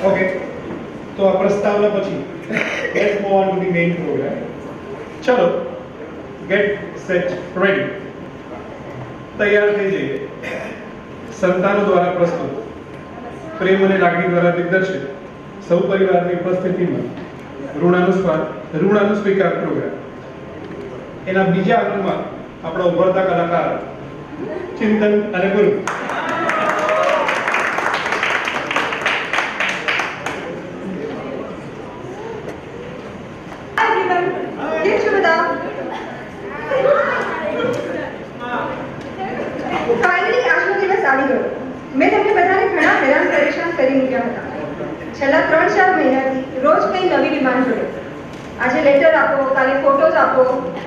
Okay, તો આ પ્રસ્તાવના પછી let's move on to the main program. ચલો, ગેટ સેટ રેડી. તૈયાર થઈ જઈએ. સંતાનો દ્વારા પ્રસ્તુત, પ્રેમ અને લાગણી દ્વારા દિગ્દર્શિત, સૌ પરિવારની ઉપસ્થિતિમાં ઋણાનું સ્વીકાર પ્રોગ્રામ. એના બીજા અંગમાં આપણા ઉભરતા કલાકાર ચિંતન અને ગુરુ. ફાઇનલી આજનો દિવસ આવી ગયો. મેં તમને બધાને ઘણા હેરાન પરેશાન કરી મૂક્યા હતા. છેલ્લા 3-4 મહિનાથી રોજ કંઈ નવી ડિમાન્ડ જોડે. આજે લેટર આપો, કાલે ફોટોઝ આપો,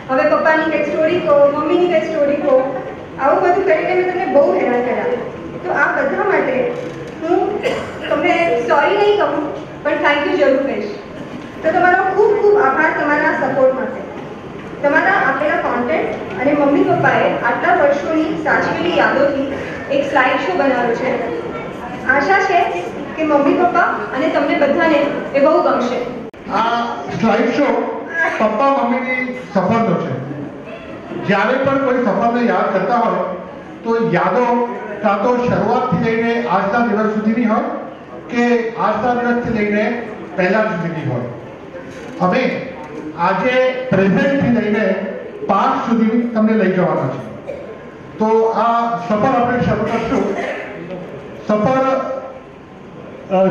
હવે પપ્પાની કંઈક સ્ટોરી કહો, મમ્મીની કંઈક સ્ટોરી કહો. આવું બધું કરીને મેં તમને બહુ હેરાન કર્યા. તો આ બધા માટે હું તમને સોરી નહીં કહું, પણ થેન્ક યુ જરૂર કહીશ. તો તમારો ખૂબ ખૂબ આભાર તમારા સપોર્ટ માટે. તમારા આપેલા કોન્ટેન્ટ અને મમ્મી પપ્પાએ આટલા વર્ષોની સાચવેલી યાદોથી એક સ્લાઇડ શો બનાવ્યો છે. આશા છે કે મમ્મી પપ્પા અને તમને બધાને એ બહુ ગમશે. આ સ્લાઇડ શો પપ્પા મમ્મીની સફરનો છે. જ્યારે પણ કોઈ સફરને યાદ કરતા હોય તો યાદો કાં તો શરૂઆતથી લઈને આજના દિવસ સુધીની હોય કે આજના દિવસથી લઈને પહેલા સુધીની હોય. અમે આજે પ્રેઝન્ટથી લઈને પાસ્ટ સુધી તમને લઈ જવાના છે. તો આ સફર આપણે શરૂ કરશું. સફર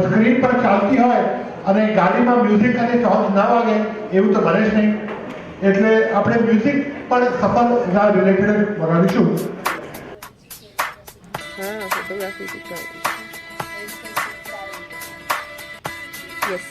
સ્ક્રીન પર ચાલતી હોય અને ગાડીમાં મ્યુઝિક અને સોંગ્સ ના વાગે એવું તો બને જ નહીં. એટલે આપણે મ્યુઝિક પણ સફરના રિલેટેડ વગાડીશું. Photography yes.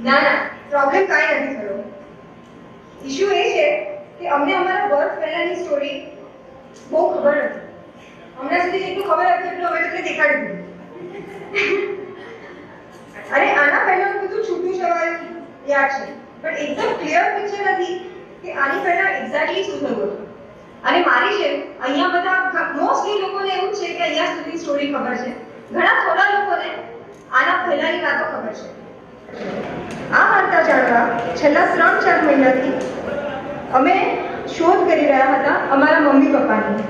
ના ના, પ્રોબ્લેમ કાંઈ નથી થયો. ઇશ્યુ એ છે કે અમને અમારા બર્થ પહેલાની સ્ટોરી બહુ ખબર નથી. હમણાં સુધી જેટલું ખબર હતું એટલું અમે તમને દેખાડી દીધું. અરે આના પહેલાનું બધું છૂટું છવાયું યાદ છે, પણ એકદમ ક્લિયર પિક્ચર નથી કે આની પહેલા એક્ઝેક્ટલી શું થયું હતું. અને મારી છે અહીંયા બધા મોસ્ટલી લોકોને એવું છે કે અહીંયા સુધી સ્ટોરી ખબર છે. ઘણા થોડા લોકોને આના પહેલાની વાતો ખબર છે. આ વાર્તા જાણવા છેલ્લા 3-4 મહિનાથી અમે શોધ કરી રહ્યા હતા અમારા મમ્મી પપ્પાની.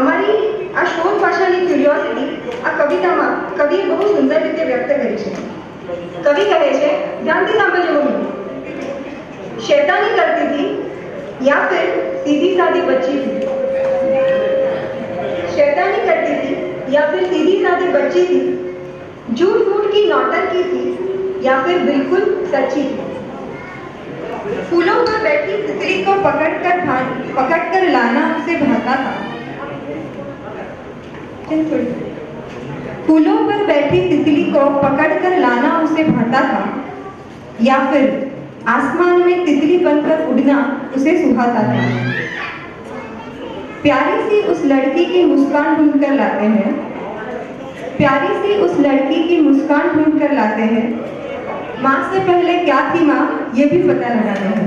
અમારી આ શોધ પાછળની ક્યુરિયોસિટી આ કવિતામાં કવિએ બહુ સુંદર રીતે વ્યક્ત કરી છે. કવિ કહે છે, ધ્યાનથી સાંભળજો મમ્મી. शैतानी करती थी या फिर सीधी सादी बच्ची थी. शैतानी करती थी या फिर सीधी सादी बच्ची थी. झूठ मूठ की नौटंकी थी या फिर बिल्कुल सच्ची थी. फूलों पर बैठी तितली को पकड़कर लाना उसे भाता था. फूलों पर बैठी तितली को पकड़कर लाना उसे भाता था या फिर आसमान में तितली बनकर उड़ना उसे सुहाता था. प्यारी सी उस लड़की की मुस्कान ढूंढ कर लाते हैं. प्यारी सी उस लड़की की मुस्कान ढूंढ कर लाते हैं. माँ से पहले क्या थी माँ ये भी पता लगाते हैं.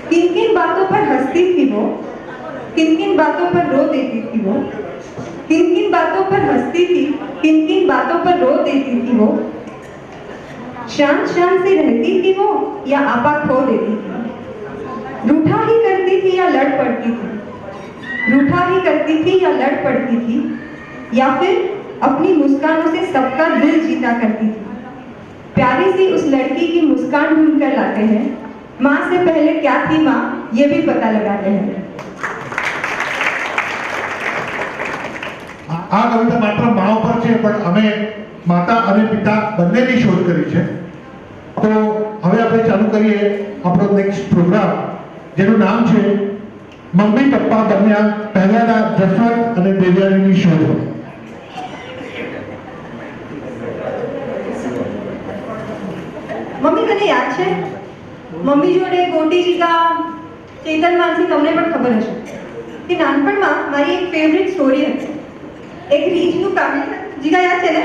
किन किन बातों पर हंसती थी वो, किन किन बातों पर रो देती थी वो. किन किन बातों पर हंसती थी, किन किन बातों पर रो देती थी वो. शांत शांत सी रहती थी वो या आपा खो देती थी. रूठा ही करती थी या लड़ पड़ती थी. रूठा ही करती थी या लड़ पड़ती थी या फिर अपनी मुस्कानों से सबका दिल जीता करती थी. प्यारी सी उस लड़की की मुस्कान ढूंढ कर लाते हैं. माँ से पहले क्या थी माँ ये भी पता लगाते हैं. આ કવિતા માત્ર મા ઉપર છે, પણ અમે માતા અને પિતા બંનેની શોધ કરી છે. તો હવે આપણે ચાલુ કરીએ આપણો નેક્સ્ટ પ્રોગ્રામ, જેનું નામ છે મમ્મી પપ્પા દરમિયાન પહેલાના જસવંત અને દેવયાનીની શોધ. મમ્મી તને યાદ છે મમ્મી જોડે ગોટી જીગા ચેતન માનસી તમને પણ ખબર હશે કે નાનપણમાં મારી એક ફેવરિટ સ્ટોરી હતી. એક રીંછનું ફેમિલી જીગા યાદ છે ને?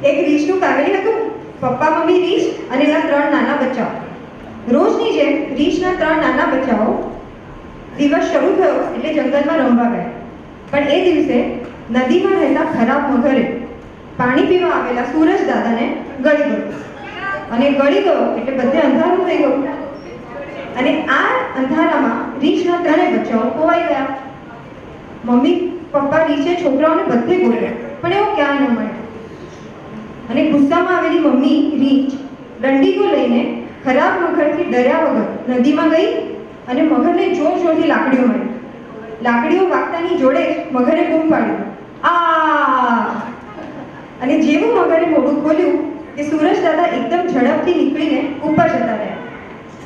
એક રીંછનું ફેમિલી હતું. પપ્પા મમ્મી રીંછ અને એના 3 નાના બચ્ચાઓ. રોજની જેમ રીંછના 3 નાના બચ્ચાઓ દિવસ શરૂ થયો એટલે જંગલમાં રમવા ગયા. પણ એ દિવસે નદીમાં રહેતા ખરાબ મગરે પાણી પીવા આવેલા સૂરજ દાદાને ગળી ગયો. અને ગળી ગયો એટલે બધે અંધારું થઈ ગયું. અને આ અંધારામાં રીંછના 3 બચ્ચાઓ ખોવાઈ ગયા. મમ્મી પપ્પા રીંછે છોકરાઓને બધે ગોત્યા, પણ એવો ક્યાંય ન મળ્યો. અને ગુસ્સામાં આવેલી મમ્મી રીંછ દંડીકો લઈને ખરાબ મગરથી ડર્યા વગર નદીમાં ગઈ અને મગરને જોર જોરથી લાકડીઓ મારી. લાકડીઓ વાગતાની જોડે જ મગરે બૂમ પાડ્યું, આ! અને જેવું મગરે મોઢું ખોલ્યું કે સૂરજ દાદા એકદમ ઝડપથી નીકળીને ઉપર જતા રહ્યા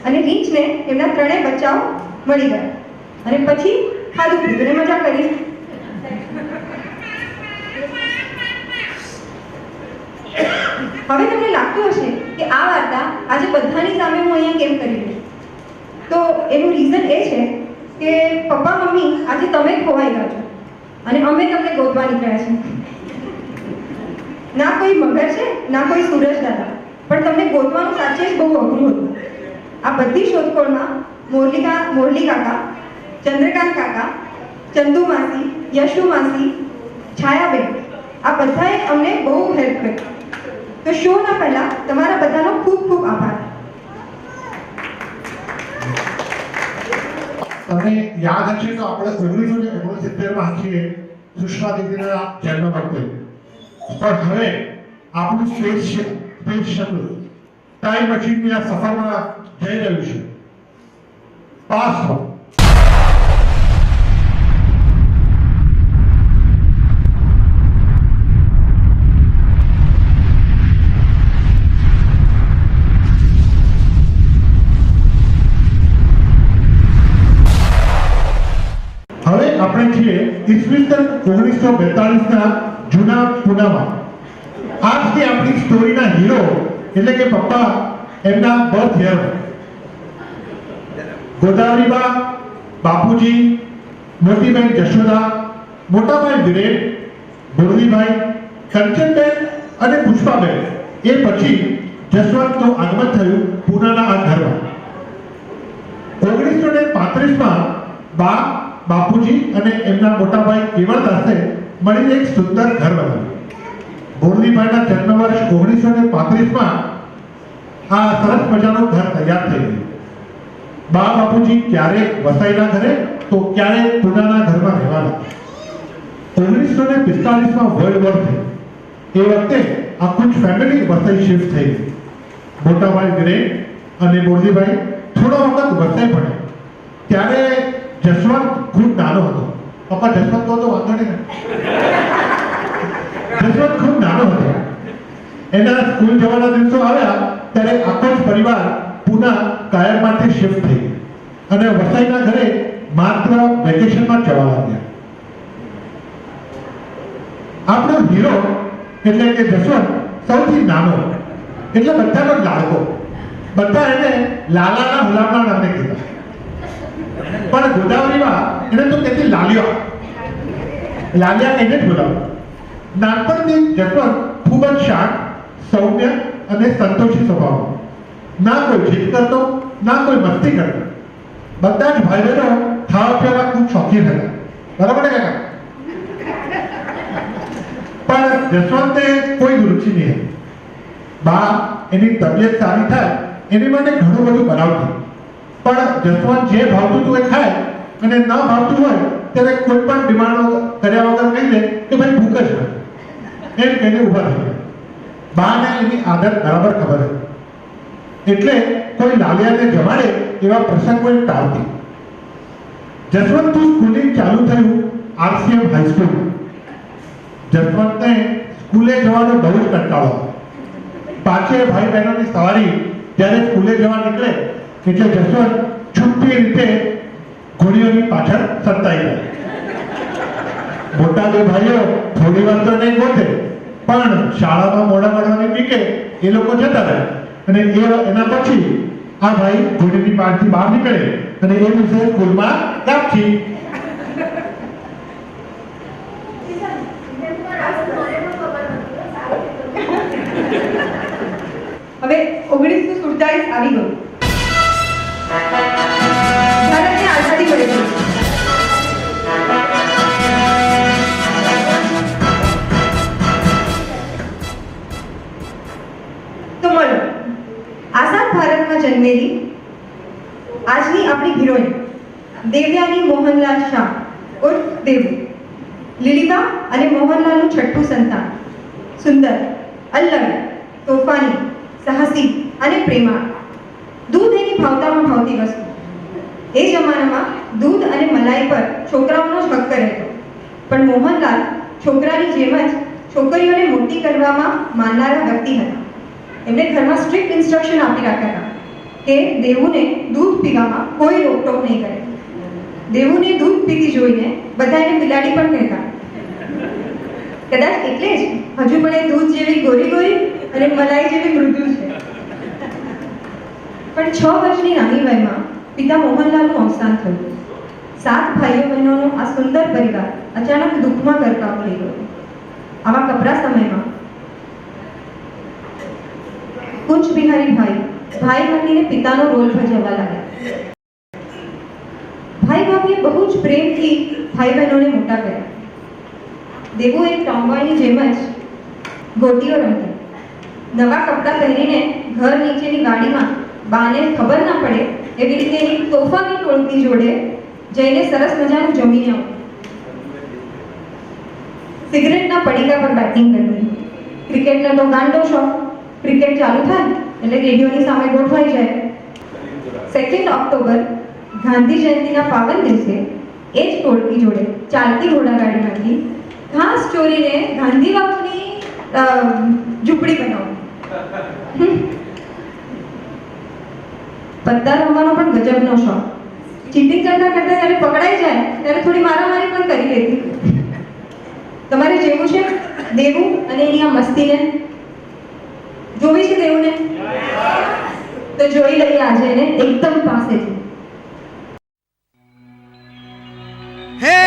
અને રીંછને એમના 3 બચ્ચાઓ મળી ગયા. અને પછી ખાધું પીધું ને મજા કરી. હવે તમને લાગતું હશે કે આ વાર્તા આજે બધાની સામે હું અહીંયા કેમ કરી રહી છું? તો એનું રીઝન એ છે કે પપ્પા મમ્મી આજે તમે ખોવાઈ ગયા છો અને અમે તમને ગોતવા નીકળ્યા છીએ. ના કોઈ મગર છે ના કોઈ સૂરજ દાદા, પણ તમને ગોતવાનું સાચે જ બહુ અઘરું હતું. આ બધી શોધખોળમાં મોરલી કાકા, ચંદ્રકાંત કાકા, ચંદુ માસી, યશુ માસી, છાયાબેન આ બધાએ અમને બહુ હેલ્પ કરી. તો શોના પહેલા તમારા બધાનો ખૂબ ખૂબ આભાર. તમને યાદ હશે તો આપણે 1969માં છીએ સુષ્મા દીદીના જન્મ વખતે. પણ હવે આપણું સ્પેસ શટલ ટાઈમ મશીનની આ સફરમાં જઈ રહ્યું છે. પાસ્ટ હવે આપણે છીએ ઈસવીસન 1942ના જૂના પૂનામાં. આજની આપણી સ્ટોરીના હીરો એટલે કે પપ્પા એમના બર્થ યર ગોદાવરીબા, બાપુજી, મોટીબેન જશોદા, મોટાભાઈ વિરેન, મુરલીભાઈ, કંચનબેન અને પુષ્પાબેન એ પછી જસવંતનું આગમન થયું પૂનાના આ ઘરમાં. 1935માં બા, બાપુજી અને એમના મોટાભાઈ કેવળદાસે મળીને એક સુંદર ઘર બનાવ્યું. મુરલીભાઈના જન્મ વર્ષ 1935માં આ સરસ મજાનું ઘર તૈયાર થઈ ગયું. બા બાપુજી ક્યારેક વસાઈના ઘરે તો ક્યારેક પૂનાના ઘરમાં રહેવાના. 1945માં વર્લ્ડ વોર થયું. એ વખતે આખું જ ફેમિલી વસાઈ શિફ્ટ થઈ ગઈ. મોટાભાઈ વિરેન અને મુરલીભાઈ થોડો વખત વસાઈ ભણ્યા. ત્યારે જસવંત ખૂબ નાનો હતો. પપ્પા જસવંત તો વાંધો નહીં. જસવંત ખૂબ નાનો હતો. એના સ્કૂલ જવાના દિવસો આવ્યા ત્યારે આખો જ પરિવાર પૂના કાયમ માટે શિફ્ટ થઈ ગયો અને વસાઈના ઘરે માત્ર વેકેશનમાં જવા લાગ્યા. આપણો હીરો એટલે કે જસવંત સૌથી નાનો એટલે બધાનો લાડકો. બધા એને લાલાના હુલામણા નામે કહેતા. પણ ગોદાવરીમાં એને તો કહેતી લાલિયા. લાલિયા કહીને જ બોલાવતા. નાનપણથી જસવંત ખૂબ જ શાંત, સૌમ્ય અને સંતોષી સ્વભાવનો. ના કોઈ જીદ કરતો, ના કોઈ મસ્તી કરતો. બધા જ ભાઈ બહેનો ખાવા પીવાના ખૂબ શોખીન હતા. બરાબર ને કાકા? પણ જસવંતે કોઈ રુચિ નહીં હતી. બા એની તબિયત સારી થાય એની માટે ઘણું બધું બનાવતી. પણ જસવંત જે ભાવતું હતું એ ખાય અને ન ભાવતું હોય ત્યારે કોઈ પણ ડિમાન્ડ કર્યા વગર કહી દે કે ભાઈ ભૂખ જ નથી. એમ કહીને ઊભા થઈ ગયા. બાને એની આદત બરાબર ખબર હતી. એટલે કોઈ લાલિયાને જમાડે એવા પ્રસંગો એ ટાળતી. જસવંતનું સ્કૂલિંગ ચાલુ થયું RCM હાઈસ્કૂલ. જસવંતને સ્કૂલે જવાનો બહુ જ કંટાળો. પાંચે ભાઈ બહેનોની સવારી જ્યારે સ્કૂલે જવા નીકળે એટલે જસવંત છુટ્ટી રીતે ઘોડીઓની પાછળ સંતાઈ જાય. મોટા બે ભાઈઓ થોડી વાર તો નહીં ગોતે પણ શાળામાં મોડા મળવાની બીકે એ લોકો જતા રહે અને એના પછી આ ભાઈ ઘોડીની પાછળથી બહાર નીકળે અને એ દિવસે સ્કૂલમાં રાખી. હવે 1947 આવી ગયું. ભારતને આઝાદી મળી ગઈ. તો મળો આઝાદ ભારતમાં જન્મેલી આજની આપણી હિરોઈન દેવયાની મોહનલાલ શાહ ઉર્ફ દેવુ. લીલીબા અને મોહનલાલનું છઠ્ઠું સંતાન. સુંદર, અલ્લડ, તોફાની, સાહસી અને પ્રેમાળ. દૂધ એની ભાવતામાં ભાવતી વસ્તુ. એ જમાનામાં દૂધ અને મલાઈ પર છોકરાઓનો જ હક્ક રહેતો. પણ મોહનલાલ છોકરાની જેમ જ છોકરીઓને મોટી કરવામાં માનનારા વ્યક્તિ હતા. એમને ઘરમાં સ્ટ્રિક્ટ ઇન્સ્ટ્રક્શન આપી રાખ્યા હતા કે દેવુને દૂધ પીવામાં કોઈ રોકટોક નહીં કરે. દેવુને દૂધ પીતી જોઈને બધા એને બિલાડી પણ કહેતા. કદાચ એટલે જ હજુ પણ એ દૂધ જેવી ગોરી ગોરી અને મલાઈ જેવી મૃદુ છે. પણ 6 વર્ષની નાની વયમાં પિતા મોહનલાલનું અવસાન થયું. 7 ભાઈઓ બહેનોનો આ સુંદર પરિવાર અચાનક દુઃખમાં ગરકાવ થઈ ગયો. આવા કપરા સમયમાં કુંજ બિહારી ભાઈ બનીને પિતાનો રોલ ભજવવા લાગ્યા. ભાઈ ભાભીએ બહુ જ પ્રેમથી ભાઈ બહેનોને મોટા કર્યા. દેવો એક ટોમ્બોયની જેમ જ ગોટીઓ રમતી. નવા કપડાં પહેરીને ઘર નીચેની ગાડીમાં બાને ખબર ના પડે એવી રીતે એની તોફાની ટોળકી જોડે જઈને સરસ મજાનું જમીને આવતું. સિગરેટના પડીકા પર બેટિંગ કરવી. ક્રિકેટનો તો ગાંડો શોખ. ક્રિકેટ ચાલુ થાય એટલે રેડિયોની સામે ગોઠવાઈ જાય. 2 ઓક્ટોબર ગાંધી જયંતિના પાવન દિવસે એ જ ટોળકી જોડે ચાલતી ઘોડાગાડીમાંથી ઘાસ ચોરીને ગાંધી બાપુની ઝૂંપડી બનાવવી. પત્તા રમવાનો પણ ગજબનો શોખ. ચીટિંગ કરતા કરતા જ્યારે પકડાઈ જાય ત્યારે થોડી મારામારી પણ કરી લેતી. તમારે જેવું છે દેવું અને એની આ મસ્તીને જોવી છે દેવુને? તો જોઈ લઈએ આજે એને એકદમ પાસેથી. हे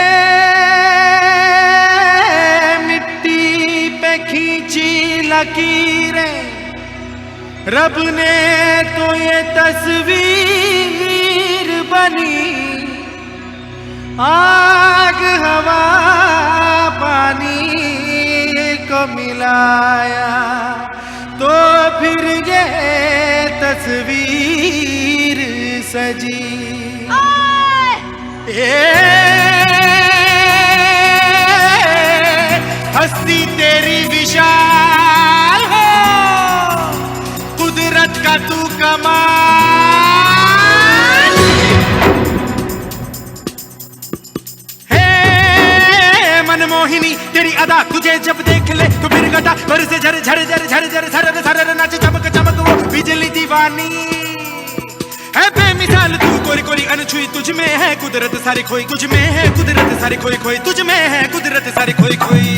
मिट्टी पे खींची लकीरें रब ने तो ये तस्वीर बनी आग हवा पानी को मिलाया तो फिर ये तस्वीर सजी हस्ती तेरी विशाल हो कुदरत का तू कमाल है मनमोहिनी तेरी अदा तुझे जब देख ले तो फिर गटा बरसे झर झर झर झर झर झर झर नाच चमक चमक वो बिजली दीवानी है बेमिसाल तू कोरी कोरी अनछुई तुझ में है कुदरत सारी खोई तुझ में है कुदरत सारी खोई खोई तुझ में है कुदरत सारी खोई खोई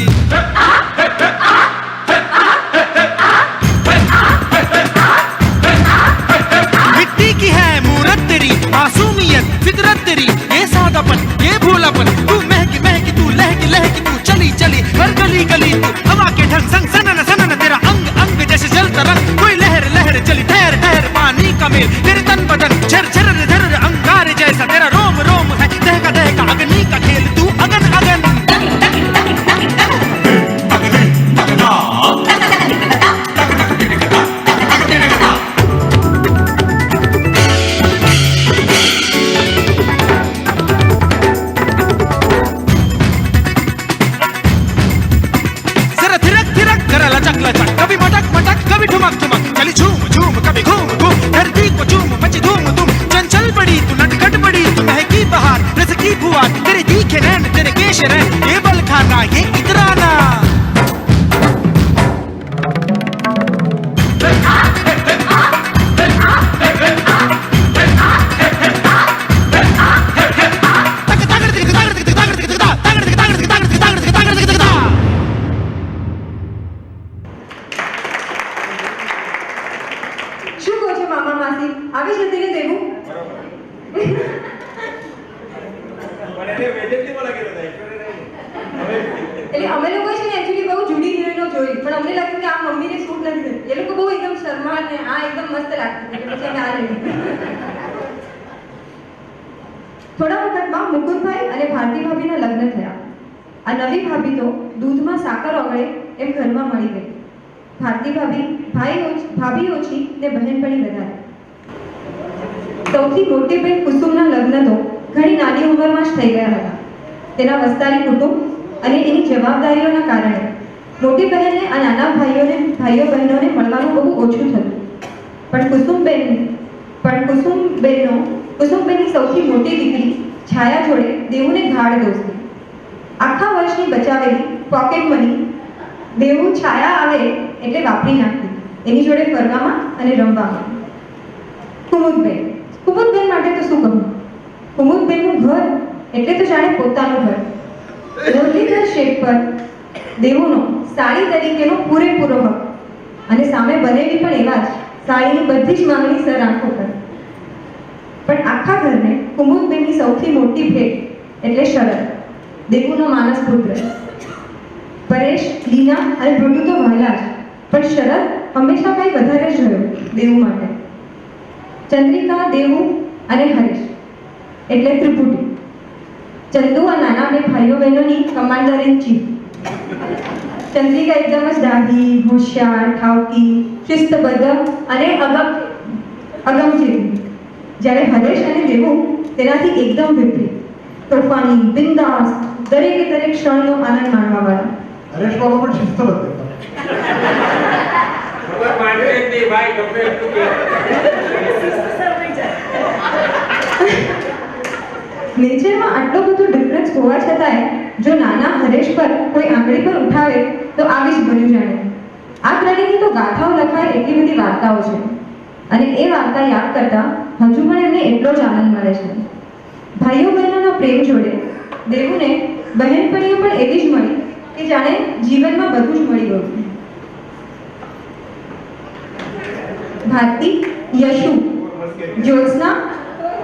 मिट्टी की है मूरत तेरी मासूमियत फितरत तेरी ये सादापन ये भोलापन तू महकी महकी तू लहकी लहकी तू चली चली हर गली गली तू हवा के ढंग संग सनन सनन तेरा अंग अंग जैसे जलता रंग कोई लहर लहर चली ठहर ठहर पानी का मेल तेरे तन बदन झर झर झर अंगार जैसा तेरा रोम रोम है दहका दहका अग्नि का खेल तू अगन अगन जरा थिरक थिरक जरा लचक लचक कभी मटक मटक कभी ठुमक ठुमक चली झूम झूम कभी घूम घूम धरती को झूम मची धूम धूम चंचल बड़ी तू नटखट बड़ी तू महकी बहार रस की फुहार तेरे तीखे नैन तेरे केश रैन ये बल खाना ये इतराना શું કહો છો મામા માસી? આવી જતી ને દેવું? એટલે અમે લોકો છે ને એકચ્યુઅલી બહુ જુદી હિરોઈનો જોઈ પણ અમને લાગ્યું કે આ મમ્મીને શૂટ નથી થયું. એ લોકો બહુ એકદમ શર્મા ને આ એકદમ મસ્ત લાગતી હતી એટલે પછી અમે આ લઈ લીધી. થોડા વખતમાં મુકુંદભાઈ અને ભારતી ભાભીના લગ્ન થયા. આ નવી ભાભી તો દૂધમાં સાકર ઓગળે એમ ઘરમાં મળી ગઈ. ભારતી ભાભી ઓછી ને બહેનપણી વધારે. સૌથી મોટી બેન કુસુમના લગ્ન તો ઘણી નાની ઉંમરમાં જ થઈ ગયા હતા. તેના વસ્તારી કુટુંબ અને એની જવાબદારીઓના કારણે મોટી બહેનને આ નાના ભાઈઓ બહેનોને મળવાનું બહુ ઓછું થતું. પણ કુસુમબેનની સૌથી મોટી દીકરી છાયા જોડે દેવુને ગાઢ દોસ્તી. આખા વર્ષની બચાવેલી પોકેટ મની દેવું છાયા આવે એટલે વાપરી નાખતી એની જોડે ફરવામાં અને રમવામાં. કુમુદબેન માટે તો શું કહું? કુમુદબેનનું ઘર એટલે તો જાણે પોતાનું ઘર. મુરલીધર શેઠ પર દેવુનો સાડી તરીકેનો પૂરેપૂરો હક અને સામે બનેલી પણ એવા જ સાડીની બધી જ માંગણી સર આંખો પર. પણ આખા ઘરને કુમુદબેનની સૌથી મોટી ભેટ એટલે શરદ, દેવુનો માનસ પુત્ર. પરેશ, લીના અને ભૃગુ તો વહેલા જ, પણ શરદ હંમેશા કંઈ વધારે જ રહ્યો દેવું માટે. ચંદ્રિકા, દેવું અને હરેશ એટલે ત્રિપુટી. ચંદુ આ નાના બે ભાઈઓ બહેનોની કમાન્ડર ઇન ચીફ. ચંદ્રિકા એકદમ જ દાઢી, હોશિયાર, ઠાવકી, શિસ્તબદ્ધ અને અગમચેતી. જ્યારે હરેશ અને દેવું તેનાથી એકદમ વિપરીત, તોફાની, બિંદાસ, દરેકે દરેક ક્ષણનો આનંદ માણવાવાળા. હરેશ બાબુ પણ શિસ્તબદ્ધ નેચરમાં આટલો બધો ડિફરન્સ હોવા છતાંય જો નાના હરેશ પર કોઈ આંગળી પર ઉઠાવે તો આવી જ બન્યું જાણે. આ ત્રણેયની તો ગાથાઓ લખાય એટલી બધી વાર્તાઓ છે અને એ વાર્તા યાદ કરતા હજુ પણ એમને એટલો જ આનંદ મળે છે. ભાઈઓ બહેનોના પ્રેમ જોડે દેવુને બહેનપણીઓ પણ એવી જ મળી કે જાણે જીવનમાં બધું જ મળી ગયું. ભારતી, યશુ, જ્યોત્સના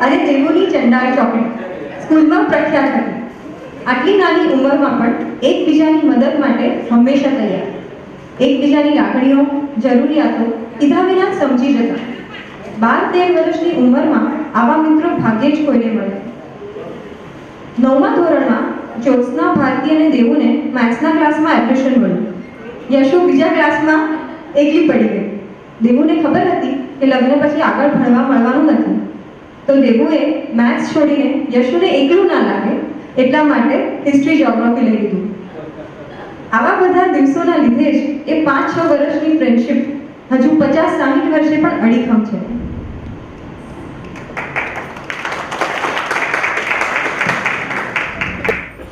અને દેવુની ચંડાળ ચોકડી સ્કૂલમાં પ્રખ્યાત હતી. આટલી નાની ઉંમરમાં પણ એકબીજાની મદદ માટે હંમેશા તૈયાર. એકબીજાની લાગણીઓ, જરૂરિયાતો કીધા વિના સમજી જતા. 12-13 વર્ષની ઉંમરમાં આવા મિત્રો ભાગ્યે જ કોઈને મળે. 9મા ધોરણમાં જ્યોત્સના, ભારતી અને દેવુને મેથ્સના ક્લાસમાં એડમિશન મળ્યું. યશુ બીજા ક્લાસમાં એકલી પડી ગઈ. દેવુને ખબર હતી કે લગ્ન પછી આગળ ભણવા મળવાનું નથી, તો દેવુએ મેથ્સ છોડીને યશુને એકલું ના લાગે એટલા માટે હિસ્ટ્રી, જ્યોગ્રાફી લઈ લીધું. આવા બધા દિવસોના લીધે જ એ 5-6 વર્ષની ફ્રેન્ડશિપ હજુ 50-60 વર્ષે પણ અડીખમ છે.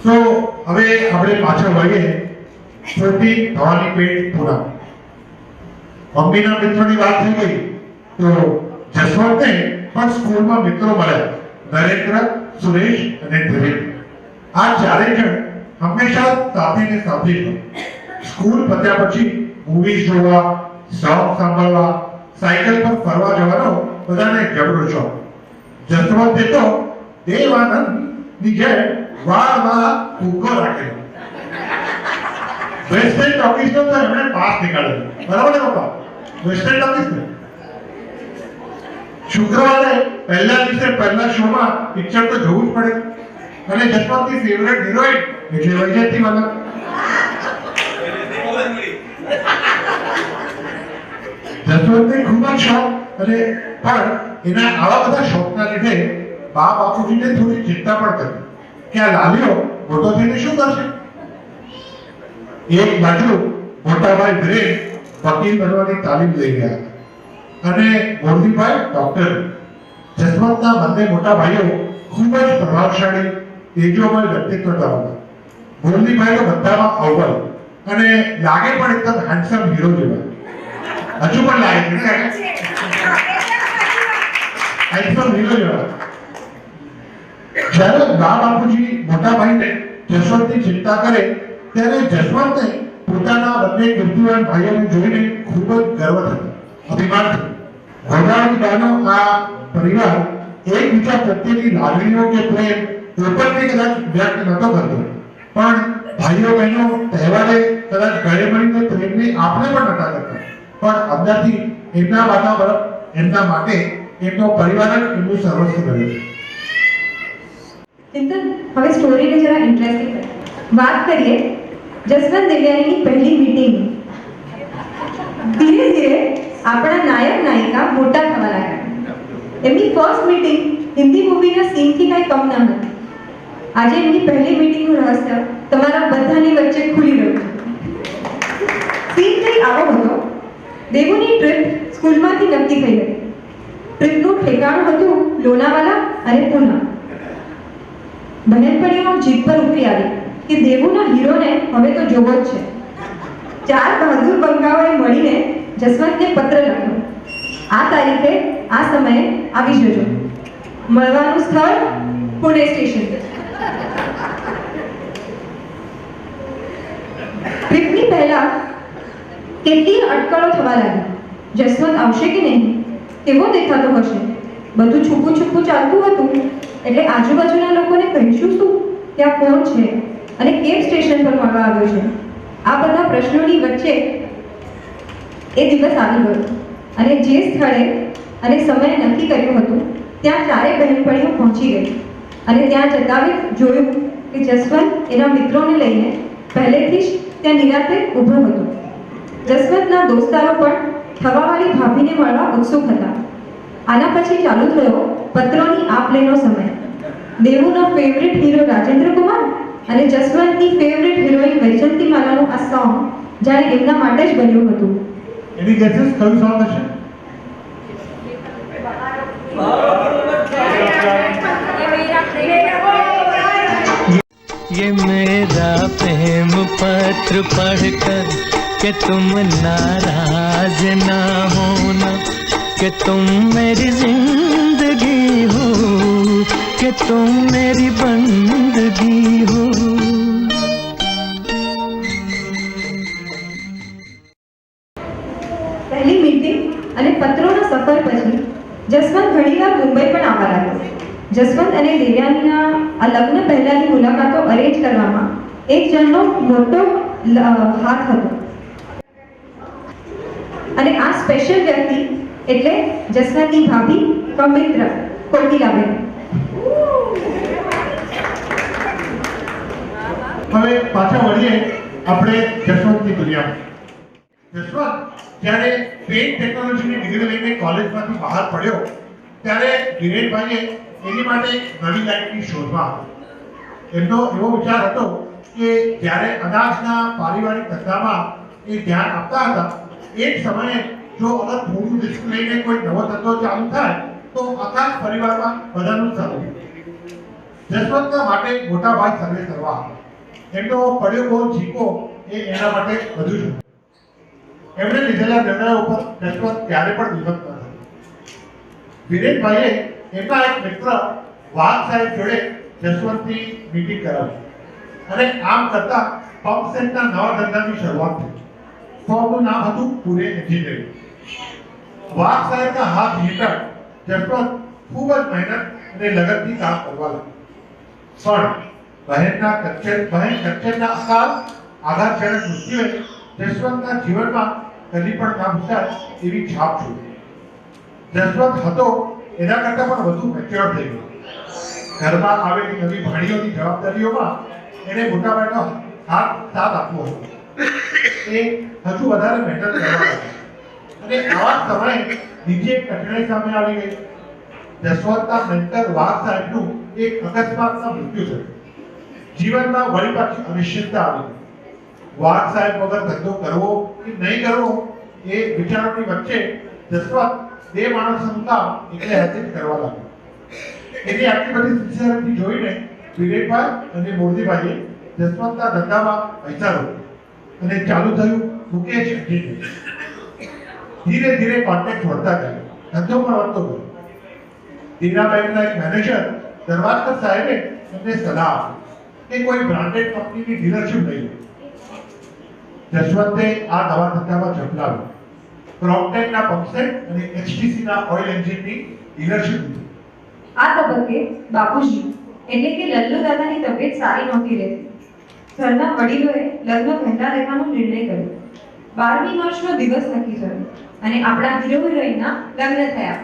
તો હવે આપણે પાછળ વળીએ. છોટી ભવાની પેટ પૂરા. મમ્મીના મિત્રોની વાત થઈ ગઈ તો જસવંતને પણ સ્કૂલમાં મિત્રો મળ્યા. નરેન્દ્ર, સુરેશ અને ધ્રુવ. આ ચારેય જણ હંમેશા સાથે ને સાથે જ હોય. સ્કૂલ પત્યા પછી મૂવીઝ જોવા, સોંગ સાંભળવા, સાયકલ પર ફરવા જવાનો બધાને જબરો શોખ. જસવંતે તો દેવાનંદની જેમ વાળમાં ફૂગો રાખેલો. વેસ્ટર્ન ટોકીઝ તો એમણે પાસ નીકાળેલો. બરાબર ને પપ્પા? વેસ્ટર્ન ટોકીઝ ને શુક્રવારે પહેલા દિવસે પહેલા શોમાં પિક્ચર તો જોવું જ પડે. અને જસવંતની ફેવરેટ હિરોઈન એટલે વૈજયંતી માલા. જસવંતને ખૂબ જ શોખ, અને પણ એના આવા બધા શોખના લીધે બા બાપુજીને થોડી ચિંતા પણ કરી કે આ લાલીઓ મોટો થઈને શું કરશે. એક બાજુ મોટાભાઈ બ્રેન વકીલ બનવાની તાલીમ લઈ ગયા અને મોરલીભાઈ ડોક્ટર. જસવંતના બંને મોટા ભાઈઓ ખૂબ જ પ્રભાવશાળી, તેજોમય વ્યક્તિત્વ ધરાવતા. મોરલીભાઈ તો બધામાં અવ્વલ અને લાગે પણ એકદમ હેન્ડસમ હીરો જેવા. હજુ પણ લાગે છે ને હેન્ડસમ હીરો જેવા. જ્યારે બા બાપુજી મોટા ભાઈને જસવંતની ચિંતા કરે ત્યારે જસવંતને પોતાના બંને કીર્તિવાન ભાઈઓને જોઈને ખૂબ જ ગર્વ થતો, અભિમાન થતું. ગોદાવરી બાનો આ પરિવાર એકબીજા પ્રત્યેની લાગણીઓ કે પ્રેમ ઓપનલી કદાચ વ્યક્ત નતો કરતો, પણ ભાઈઓ બહેનો તહેવારે કદાચ ગળે મળીને પ્રેમની આપણે પણ નતા કરતા, પણ અંદરથી એમના વાતાવરણ, એમના માટે એમનો પરિવાર જ એમનું સર્વસ્વ કર્યું છે. ચિંતન, હવે સ્ટોરીને જરા ઇન્ટરેસ્ટિંગ વાત કરીએ જસવંત દેવયાનીની પહેલી મીટિંગ. ધીરે ધીરે આપણા નાયક નાયિકા મોટા થવા લાગ્યા. એમની ફર્સ્ટ મીટિંગ હિન્દી મૂવીના સીનથી કાંઈ કમ ન હતી. આજે એમની પહેલી મીટિંગનું રહસ્ય તમારા બધાની વચ્ચે ખુલી રહ્યું છે. સીન કંઈ આવો હતો. દેવુની ટ્રીપ સ્કૂલમાંથી નક્કી થઈ હતી. ટ્રીપનું ઠેકાણું હતું લોનાવાલા અને પૂના. બહેનપણીઓ જીપ પર ઉતરી આવી કે દેવુના હીરોને હવે તો જોવો જ છે. 4 બહાદુર બંગાઓએ મળીને જસવંતને પત્ર લખ્યો, આ તારીખે આ સમયે આવી જજો. મળવાનું સ્થળ પુણે સ્ટેશન. ટ્રીપની પહેલા કેટલી અટકળો થવા લાગી. જસવંત આવશે કે નહીં, કેવો દેખાતો હશે, બધું છૂપું છૂપું ચાલતું હતું. એટલે આજુબાજુના લોકોને કહીશું શું કે આ કોણ છે અને કેમ સ્ટેશન પર મળવા આવ્યો છે. આ બધા પ્રશ્નોની વચ્ચે એ દિવસ આવી ગયો અને જે સ્થળે અને સમયે નક્કી કર્યું હતું ત્યાં ચારે બહેનપણીઓ પહોંચી ગઈ. અને ત્યાં જતા જોયું કે જસવંત એના મિત્રોને લઈને પહેલેથી જ ત્યાં નિરાતે ઊભો હતો. જસવંતના દોસ્તારો પણ થવાવાળી ભાભીને મળવા ઉત્સુક હતા. આના પછી ચાલુ થયો પત્રોની આપ-લેનો સમય. દેવુનો ફેવરિટ હીરો રાજેન્દ્ર કુમાર અને જસવંતની ફેવરિટ હિરોઈન વૈજયંતી માલાનું આ સોંગ જાણે એમના માટે જ બન્યું હતું. એની ગેસીસ કયું સોંગ હશે? ये मेरा प्रेम पत्र पढ़कर कि तुम नाराज ना होना, कि तुम मेरी जिंदगी हो, कि तुम मेरी बंदगी हो. પહેલી મીટિંગ અને પત્રોના સફર પછી જસવંત ઘણીવાર મુંબઈ પણ આવવા લાગ્યો. જસવંત અને દેવયાનીના આ લગ્ન પહેલાની મુલાકાતો અરેન્જ કરવામાં એક જણનો મોટો હાથ હતો અને આ સ્પેશિયલ વ્યક્તિ એટલે જસવંતની ભાભી કમ મિત્ર કોકિલાબેન. હવે પાછા વળીએ આપણે જસવંતની દુનિયામાં. જસવંત જ્યારે પેઇન્ટ ટેકનોલોજીની ડિગ્રી લઈને કોલેજમાંથી બહાર પડ્યો ત્યારે વિરેનભાઈએ એની માટે એક નવી લાઈફની શોધમાં હતો. એમનો એવો વિચાર હતો કે જ્યારે અનાજના પારિવારિક ધંધામાં એ ધ્યાન આપતા હતા એ જ સમયે જો અલગ થોડું રિસ્ક લઈને કોઈ નવો ધંધો ચાલુ થાય તો આખા જ પરિવારમાં બધાનું સારું. જસવંતના માટે મોટા ભાઈ સર્વે કરવા હતા. એમનો પડ્યો બહુ ઝીકો એ એના માટે વધુ છે. એમણે લીધેલા નિર્ણયો ઉપર જસવંત ક્યારે પણ વિમત ન થયો. વિરેનભાઈએ એમના એક મિત્ર વાઘ સાહેબ જોડે જસવંતની મીટિંગ કરાવી અને આમ કરતા પંપ સેટના નવા ધંધાની શરૂઆત થઈ. ફોર્મનું નામ હતું પુણે એન્જિનિયરિંગ. વાઘ સાહેબના હાથ હેઠળ જસવંત ખૂબ જ મહેનત અને લગનથી કામ કરવા લાગ્યો. પણ બહેન કચ્છરના અકાલ આઘાતજનક મૃત્યુએ જસવંતના જીવનમાં કદી પણ ના ભૂસાય એવી છાપ છોડી. જસવંત હતો એના કરતાં પણ વધુ મેચ્યોર થઈ ગયો. ઘરમાં આવેલી નવી ભાણીઓની જવાબદારીઓમાં એને મોટાભાઈનો સાથ આપવો હતો. એ હજુ વધારે મહેનત કરવા લાગ્યો અને આવા સમયે બીજી એક કઠણાઈ સામે આવી ગઈ. જસવંતના મેન્ટર વાઘ સાહેબનું એક અકસ્માતમાં મૃત્યુ થયું. જીવનમાં વળી પાછી અનિશ્ચિતતા આવી. વાઘ સાહેબ વગર ધંધો કરવો કે નહીં કરવો એ વિચારોની વચ્ચે જસવંત બે માણસોનું કામ એકલે હાથે કરવા લાગ્યો. એની આટલી બધી સિન્સિયરિટી જોઈને વિરેનભાઈ અને મોરજીભાઈએ જસવંતના ધંધામાં પૈસા રોક્યા અને ચાલુ થયું મુકેશ એન્જિનિયરિંગ. ધીરે ધીરે કોન્ટેક્ટ વધતા ગયા, ધંધો પણ વધતો ગયો. દીનાબાઈના એક મેનેજર દરવાજકર સાહેબે એમને સલાહ આપી કે કોઈ બ્રાન્ડેડ કંપનીની ડીલરશીપ લઈ લો. જસવંતે આ નવા ધંધામાં ઝંપલાવ્યો. ક્રોમ્પટનના પંપસેટ અને એચટીસીના ઓઇલ એન્જિનની ડીલરશીપ લીધી. આ તબક્કે બાપુજી એટલે કે લલ્લુ દાદાની તબિયત સારી નહોતી રહેતી. ઘરના વડીલોએ લગ્ન વહેલા રહેવાનો નિર્ણય કર્યો. 12મી માર્ચનો દિવસ નક્કી થયો અને આપણા હીરો હિરોઈનના લગ્ન થયા.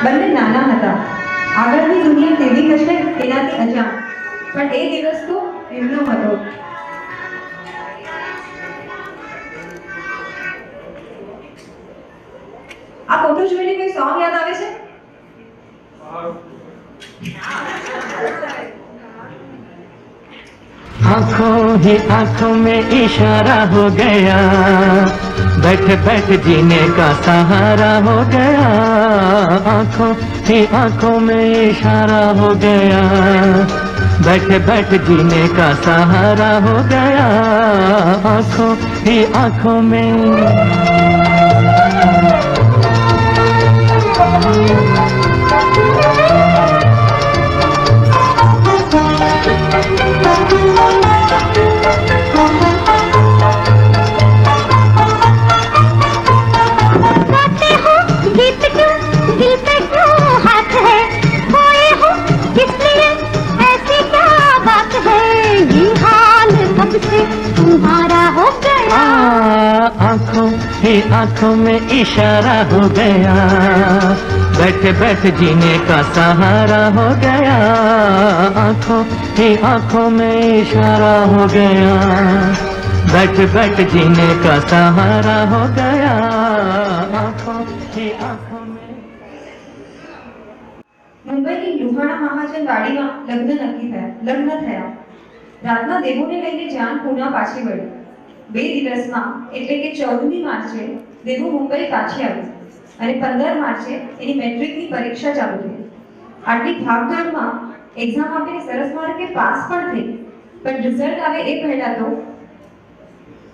બંને નાના હતા. આગળની દુનિયા કેવી હશે એનાથી અજાણ, પણ એ દિવસ તો એમનો હતો. આ ફોટો જોઈને કોઈ સોંગ યાદ આવે છે? आंखों ही आंखों में इशारा हो गया, बैठ बैठ जीने का सहारा हो गया. आंखों ही आंखों में इशारा हो गया, बैठ बैठ जीने का सहारा हो गया. आंखों ही आंखों में तुम्हारा हो गया. आंखों ही आंखों में इशारा हो गया, बैठ बैठ जीने का सहारा हो गया. आंखों ही आंखों में इशारा हो गया, बैठ बैठ जीने का सहारा हो गया. आंखों ही आंखों में. મુંબઈની લુહાણા મહાજન વાડીમાં લગ્ન થયા. રાતના દેવોને લઈને જાન પુના પાછી વળી. 2 દિવસમાં એટલે કે 14મી માર્ચે દેવો મુંબઈ પાછી આવી અને 15 માર્ચે એની મેટ્રિકની પરીક્ષા ચાલુ થઈ. આટલી ભાગદોડમાં એક્ઝામ આપીને સરસ માર્કે પાસ પણ થઈ, પણ રિઝલ્ટ આવે એ પહેલા તો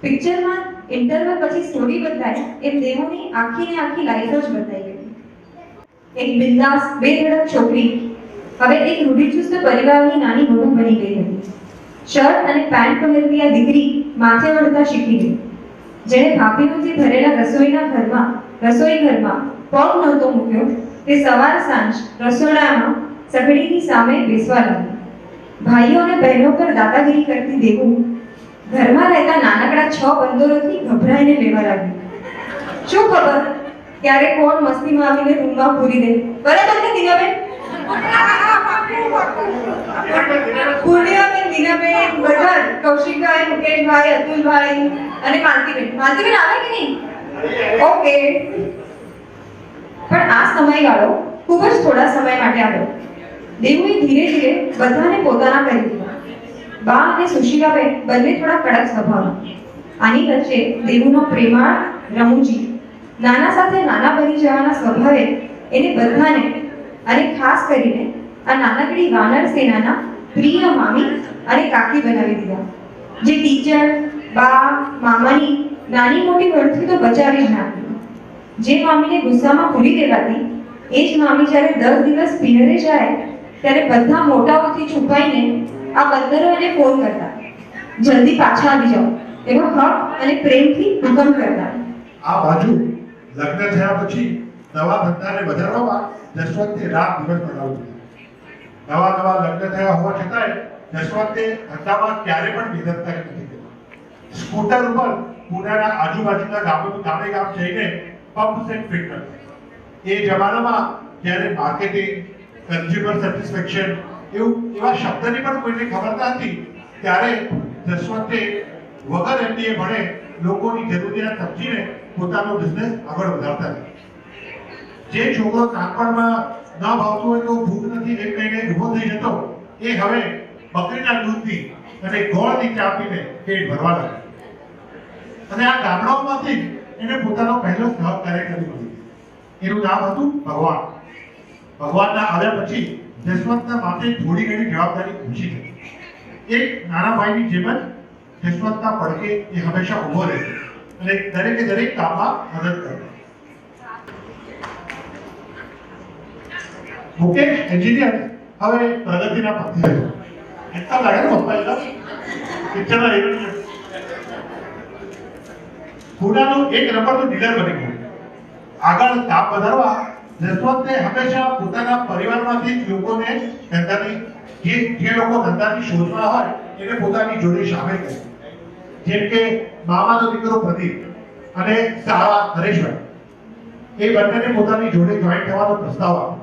પિક્ચરમાં ઇન્ટરવલ પછી સ્ટોરી બદલાય એમ દેવોની આખી લાઈફ જ બદલાઈ ગઈ. એક બિંદાસ બેધડક છોકરી હવે એક રૂઢિચુસ્ત પરિવારની નાની બહુ બની ગઈ હતી. શર્ટ અને પેન્ટ પહેરતી આ દીકરી માથે ઓઢતા શીખી ગઈ. જેણે ભાભીઓથી ભરેલા રસોઈ ઘરમાં પગ નહોતો મૂક્યો તે સવાર સાંજ રસોડામાં સગડીની સામે બેસવા લાગી. ભાઈઓ અને બહેનો પર દાદાગીરી કરતી દેવું ઘરમાં રહેતા નાનકડા 6 બંદરોથી ગભરાઈને લેવા લાગી. શું ખબર ક્યારે કોણ મસ્તીમાં આવીને રૂમમાં પૂરી દે. બરાબર ને દીનાબેન? પૂર્ણિમાબેન, દીનાબેન, બધા જ. કૌશિકભાઈ, મુકેશભાઈ, અતુલભાઈ અને માલતીબેન. માલતીબેન આવે કે નહીં? ઓકે. પણ આ સમયગાળો ખૂબ જ થોડા સમય માટે આવ્યો. દેવુએ ધીરે ધીરે બધાને પોતાના કરી દીધા. બા અને સુશીલાબેન બંને થોડા કડક સ્વભાવના. આની વચ્ચે દેવુનો પ્રેમાળ, રમૂજી, નાના સાથે નાના બની જવાના સ્વભાવે એને બધાને અને ખાસ કરીને આ નાનકડી વાનર સેનાના પ્રિય મામી અને કાકી બનાવી દીધા. જે ટીચર, બા, મામાની નાની મોટી વળથી તો બચાવી જ નાખી. જે મામીને ગુસ્સામાં ભૂલી દેવાતી એ જ મામી જ્યારે 10 દિવસ પિયરે જાય ત્યારે બધા મોટાઓથી છુપાઈને આ બંદરો એને ફોન કરતા, જલ્દી પાછા આવી જાઓ એવો હક અને પ્રેમથી હુકમ કરતા. આ બાજુ લગ્ન થયા પછી નવા ધંધાને વધારવામાં જસવંતે રાત દિવસ બનાવતી. નવા લગ્ન થયા હોવા છતાંય જસવંતે ધંધામાં ક્યારે પણ બેદરકારી નથી કરી. સ્કૂટર ઉપર પુનાના આજુબાજુના ગામે જઈને પંપ સેટ ફિટ કરતા. એ જમાનામાં જ્યારે માર્કેટિંગ, કન્ઝ્યુમર સેટિસ્ફેક્શન એવા શબ્દની પણ કોઈને ખબર ન હતી ત્યારે જસવંતે વગર MBA ભણે લોકોની જરૂરિયાત સમજીને પોતાનો બિઝનેસ આગળ વધારતા હતા. જે છોકરો નાનપણમાં ન ભાવતું હોય તો ભૂખ નથી એમ કહીને ઊભો થઈ જતો એ હવે બકરીના દૂધની અને ગોળની ચા પીને પેટ ભરવા લાગ્યો. અને આ ગામડાઓમાંથી એને પોતાનો પહેલો સહકાર્યકરી મળી. એનું નામ હતું ભગવાન. ભગવાનના આવ્યા પછી જસવંતના માથે થોડી ઘણી જવાબદારી ઓછી થઈ. એક નાના ભાઈની જેમ જ જસવંતના પડકે એ હંમેશા ઊભો રહેતો અને દરેક કામમાં મદદ કરતો. મુકેશ એન્જિનિયર હવે પ્રગતિના પથે હતો. એટલા લાગે ને પપ્પા એટલા પિક્ચરના હીરો. પુનાનું એક નંબરનું ડીલર બની ગયું. આગળ કામ વધારવા જસવંતે હંમેશા પોતાના પરિવારમાંથી લોકોને જે લોકો ધંધાની શોધમાં હોય એને પોતાની જોડે સામેલ કર્યા. જેમ કે મામાનો દીકરો પ્રદીપ અને સાળા હરેશભાઈ, એ બંનેને પોતાની જોડે જોઈન્ટ થવાનો પ્રસ્તાવ આપ્યો.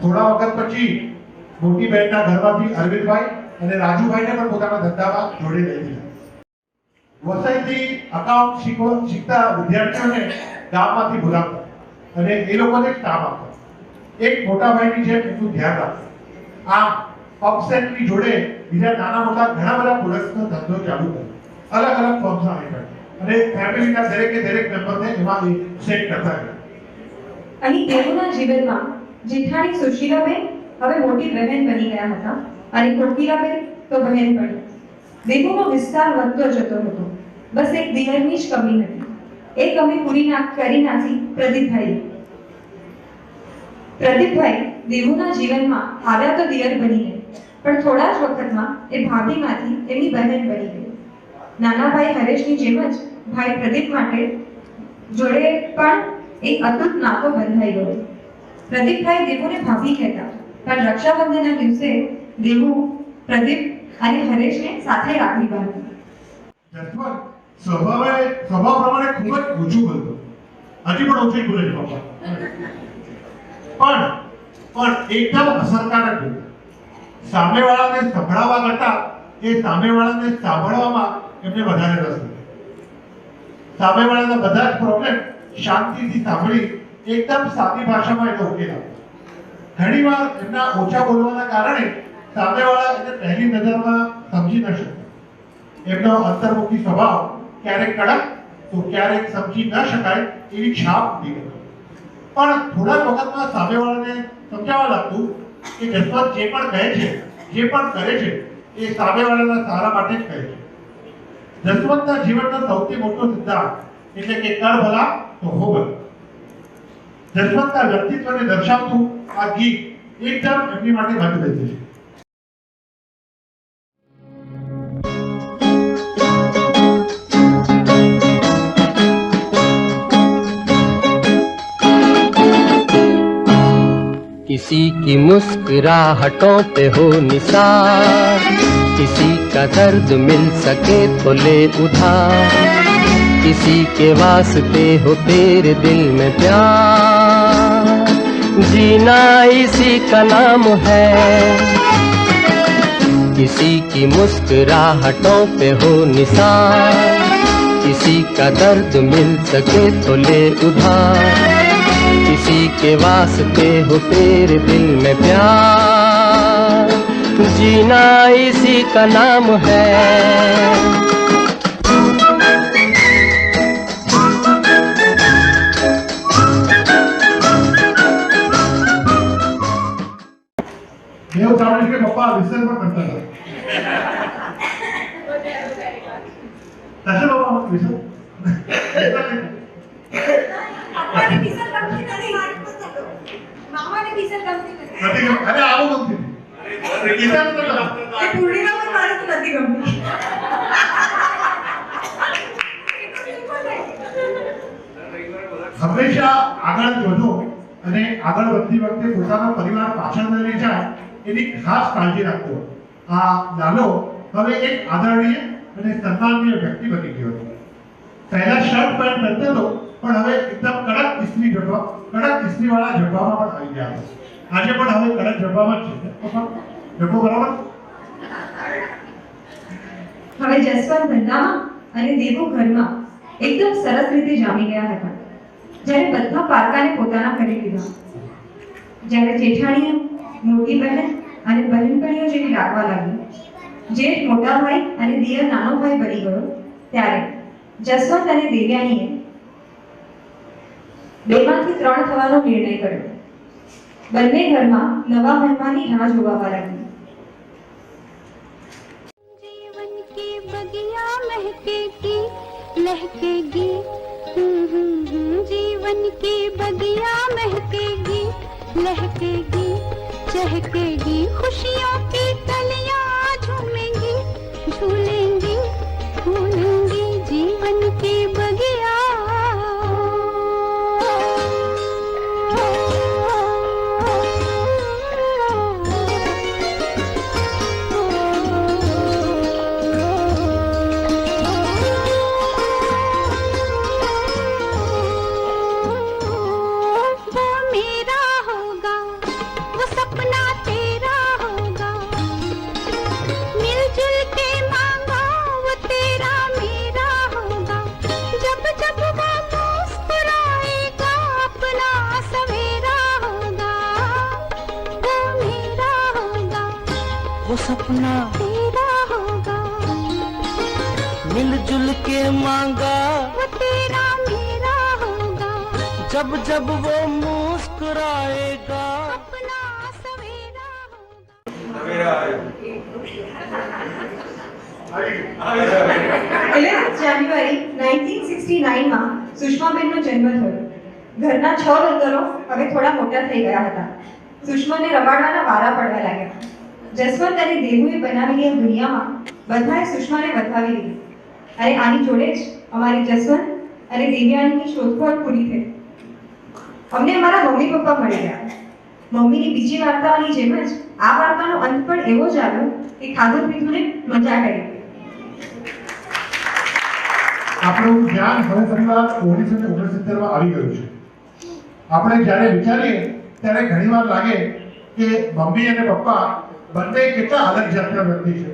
થોડા વખત પછી મોટી બહેનના ઘરમાંથી અરવિંદભાઈ અને રાજુભાઈને પણ પોતાના ધંધામાં જોડે લઈ દીધા. વસઈથી અકાઉન્ટ શીખતા વિદ્યાર્થીઓને ગામમાંથી બોલાવતા અને એ લોકોને કામ આપતા. એક મોટા ભાઈની જેમ એનું ધ્યાન રાખતા. આમ પંપસેટની જોડે બીજા નાના મોટા ઘણા બધા પ્રોડક્ટ્સનો ધંધો ચાલુ કર્યો. અલગ ફર્મ્સના હેઠળ અને ફેમિલીના દરેક મેમ્બરને એમાં સેટ કરતા ગયા. અહીં દેવુના જીવનમાં જેઠાણી સુશીલાબેન હવે મોટી બહેન બની ગયા હતા અને કોકિલાબેન તો બહેન પડી. દેવુનો વિસ્તાર વધતો જતો હતો. બસ એક દિયરની જ કમી હતી. એ કમી પૂરી કરી નાખી પ્રદીપભાઈ દેવુના જીવનમાં આવ્યા તો દિયર બનીને, પણ થોડા જ વખતમાં એ ભાભીમાંથી એમની બહેન બની ગઈ. નાના ભાઈ હરેશની જેમ જ ભાઈ પ્રદીપ માટે જોડે પણ એક અતૂટ નાતો બંધાઈ ગયો. પ્રદીપભાઈ દેવુને ભાભી કહેતા, પણ રક્ષાબંધનના દિવસે દેવુ પ્રદીપ અને હરેશને સાથે રાખડી બાંધી. જસવંત સ્વભાવ પ્રમાણે ખૂબ જ ઓછું બોલતો. હજી પણ ઓછું બોલે છે પપ્પા. પણ એકદમ અસરકારક બોલતો. સામેવાળાને સંભળાવવા કરતા એ સામેવાળાને સાંભળવામાં એમને વધારે રસ હતો. સામેવાળાના બધા જ પ્રોબ્લેમ શાંતિથી સાંભળી એકદમ સાદી ભાષામાં એનો ઉકેલ આપતો. ઘણીવાર એમના ઓછા બોલવાના કારણે સામેવાળા એને પહેલી નજરમાં સમજી ન શકતા. એમનો અંતર્મુખી સ્વભાવ ક્યારેક કડક તો ક્યારેક સમજી ન શકાય એવી છાપ ઉડી ગઈ. પણ થોડા વખતમાં સામેવાળાને સમજાવવા લાગતું કે જસવંત જે પણ કહે છે, જે પણ કરે છે એ સામેવાળાના સારા માટે જ કહે છે. જસવંતના જીવનનો સૌથી મોટો સિદ્ધાંત એટલે કે કર ભલા તો હો ભલા. જસવંતના વ્યક્તિત્વને દર્શાવતું આ ગીત એકદમ એમની માટે બંધ બેસે છે. की मुस्कुराहटों पे हो निसार, किसी का दर्द मिल सके तो ले उधार, किसी के वास्ते हो तेरे दिल में प्यार, जीना इसी का नाम है। किसी की मुस्कुराहटों पे हो निसार, किसी का दर्द मिल सके तो ले उधार, किसी के वास्ते हो तेरे दिल में प्यार, जीना इसी का नाम है। देव सावळे के पप्पा विसर पण करतात तसे बाबा विसर पप्पाने विसर गमती नाही मामाने विसर गमती नाही अरे आलो गमती ते पूर्णिमा पण मारत નથી गमती હંમેશા આગળ વધો અને આગળ વધતી વખતે પોતાનો પરિવાર પાછળ ન રહી જાય એની ખાસ કાળજી રાખજો. આ લાલો હવે એક આદરણીય અને સન્માનનીય વ્યક્તિ બની ગયો છે. પહેલા શર્ટ પેન્ટ પહેરતો હતો પણ હવે એકદમ કડક ઇસ્ત્રીવાળા જબ્બામાં પણ આવી ગયા છે. આજે પણ હવે કડક જબ્બામાં જ છે. જબ્બો બરાબર? હવે જસવંત ધંધામાં અને દેવો ઘરમાં એકદમ સરસ રીતે જામી ગયા હતા. જ્યારે બધા પારકાને પોતાના ઘરે લીધા, જ્યારે જેઠાણીએ મોટી બહેન અને બહેનપણીઓ જેવી રાખવા લાગી, જેઠ મોટા ભાઈ અને દિયર નાનો ભાઈ બની ગયો, ત્યારે જસવંત અને દેવ્યાણીએ બેમાંથી ત્રણ થવાનો નિર્ણય કર્યો. બંને ઘરમાં નવા મહેમાનની રાહ જોવા લાગી. जीवन की बगिया महकेगी लहकेगी, जीवन की बगिया महकेगी लहकेगी, चहकेगी, खुशियों की कलियां झूमेंगी झूलेंगी फूलेंगी, जीवन की बगिया। वो सपना तेरा होगा, मिलजुल के मांगा वो तेरा मेरा होगा, जब जब वो मुस्कुराएगा। अपना सवेरा होगा। 11 જાન્યુઆરી 1969 માં સુષ્માબેનનો જન્મ થયો. ઘરના 6 બંદરો હવે થોડા મોટા થઈ ગયા હતા. સુષ્માને રમાડવાના વારા પડવા લાગ્યા. જસવંત અને દેવુએ બનાવેલી આ દુનિયામાં બધાએ સુષ્માને વધાવી દીધી. અને આની જોડે જ અમારી જસવંત અને દેવ્યાણીની શોધખોળ પૂરી થઈ. અમને અમારા મમ્મી પપ્પા મળી ગયા. મમ્મીની બીજી વાર્તાઓની જેમ જ આ વાર્તાનો અંત પણ એવો જ આવ્યો કે ખાધું પીધુંને મજા કરી. આપણું ધ્યાન હવે ફરીવાર 1969 માં આવી ગયું છે. આપણે જ્યારે વિચારીએ ત્યારે ઘણીવાર લાગે કે મમ્મી અને પપ્પા બંને કેટલા અલગ જાતના વ્યક્તિ છે.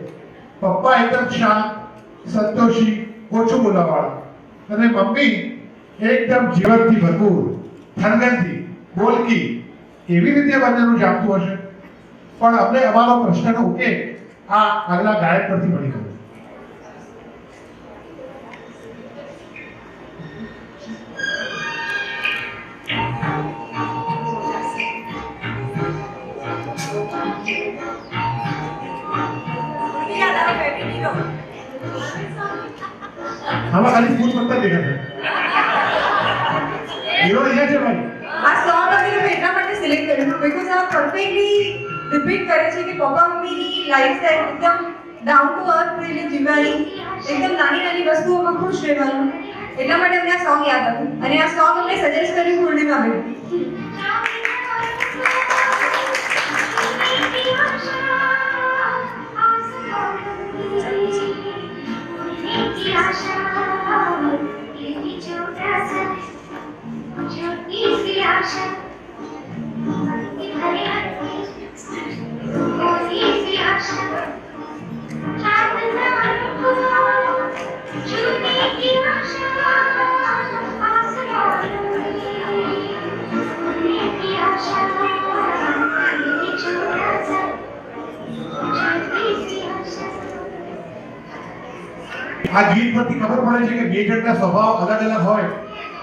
પપ્પા એકદમ શાંત, સંતોષી, ઓછું બોલાવાળા, અને મમ્મી એકદમ જીવનથી ભરપૂર, થનગનથી, બોલકી. કેવી રીતે બંનેનું જામતું હશે? પણ અમને અમારો પ્રશ્નનો ઉકેલ આ આગલા ગાયક પરથી મળી ગયો. આમાં ખાલી ફૂલ પત્તા દેખાશે. હીરો અહીંયા છે ભાઈ. આ સોંગ અમે લોકો એટલા માટે સિલેક્ટ કર્યું બીકોઝ આ પરફેક્ટલી રિપીટ કરે છે કે પપ્પા મમ્મીની લાઈફસ્ટાઈલ એકદમ ડાઉન ટુ અર્થ રીતે જીવવાની, એકદમ નાની નાની વસ્તુઓમાં ખુશ રહેવાનું. એટલા માટે અમને આ સોંગ યાદ હતું અને આ સોંગ અમને સજેસ્ટ કર્યું પૂર્ણિમાબેન. આ ગીત પરથી ખબર પડે છે કે બે જણના સ્વભાવ અલગ અલગ હોય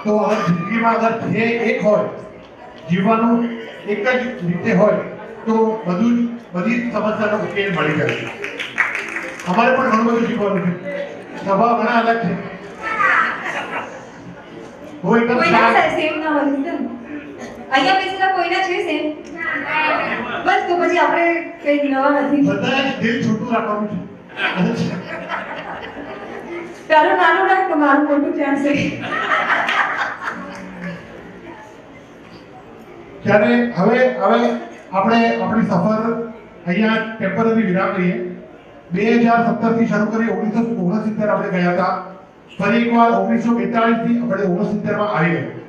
તો અગર જિંદગીમાં અગર ધ્યેય એક હોય, જીવવાનું એક જ રીતે હોય તો બધી જ સમસ્યાનો ઉકેલ મળી જાય છે. અમારે પણ ઘણું બધું શીખવાનું છે. સ્વભાવ ઘણા અલગ છે. હું એકદમ કોઈના શાંત, સેમ ના હોય એકદમ. અહીંયા બેસેલા કોઈના છે સેમ? બસ તો પછી આપણે કંઈ નવા નથી. બધા જ દિલ છૂટું રાખવાનું છે. તારું નાનું રાખ તો મારું મોટું ત્યાં છે. ત્યારે હવે આપણે આપણી સફર અહીંયા ટેમ્પરરી વિરામ લઈએ. 2017 થી શરૂ કરી 1969 આપણે ગયા હતા. ફરી એકવાર 1942 થી આપણે 69 માં આવી ગયા.